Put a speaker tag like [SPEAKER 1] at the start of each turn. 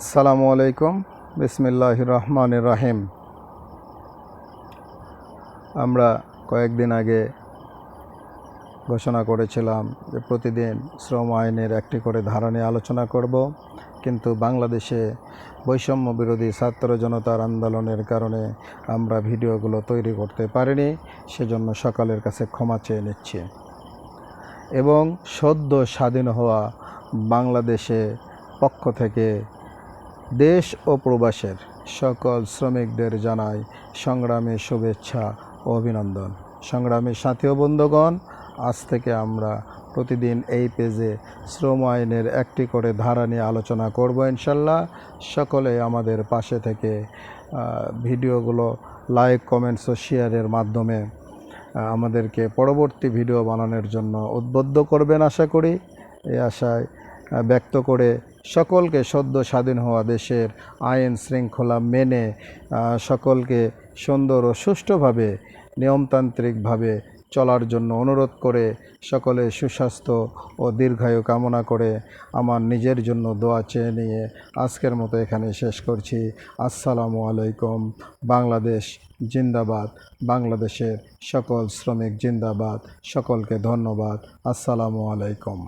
[SPEAKER 1] আসসালামু আলাইকুম। বিসমিল্লাহির রহমানির রহিম। আমরা কয়েকদিন আগে ঘোষণা করেছিলাম যে প্রতিদিন শ্রম আইনের একটি করে ধারা নিয়ে আলোচনা করব, কিন্তু বাংলাদেশে বৈষম্য বিরোধী ছাত্র জনতার আন্দোলনের কারণে আমরা ভিডিওগুলো তৈরি করতে পারিনি। সেজন্য সকালের কাছে ক্ষমা চেয়ে নিচ্ছি। এবং সদ্য স্বাধীন হওয়া বাংলাদেশে পক্ষ থেকে দেশ ও প্রবাসের সকল শ্রমিকদের জানাই সংগ্রামী শুভেচ্ছা ও অভিনন্দন। সংগ্রামী সাথী ও বন্ধুগণ, আজ থেকে আমরা প্রতিদিন এই পেজে শ্রম আইনের একটি করে ধারা নিয়ে আলোচনা করব ইনশাল্লাহ। সকলে আমাদের পাশে থেকে ভিডিওগুলো লাইক, কমেন্টস ও শেয়ারের মাধ্যমে আমাদেরকে পরবর্তী ভিডিও বানানোর জন্য উদ্বুদ্ধ করবেন আশা করি। এই আশায় ব্যক্ত করে সকলকে সদ্য স্বাধীন হওয়া দেশের আইন শৃঙ্খলা মেনে সকলকে সুন্দর ও সুষ্ঠুভাবে নিয়মতান্ত্রিকভাবে চলার জন্য অনুরোধ করে সকলে সুস্বাস্থ্য ও দীর্ঘায়ু কামনা করে আমার নিজের জন্য দোয়া চেয়ে নিয়ে আজকের মতো এখানে শেষ করছি। আসসালামু আলাইকুম। বাংলাদেশ জিন্দাবাদ। বাংলাদেশের সকল শ্রমিক জিন্দাবাদ। সকলকে ধন্যবাদ। আসসালামু আলাইকুম।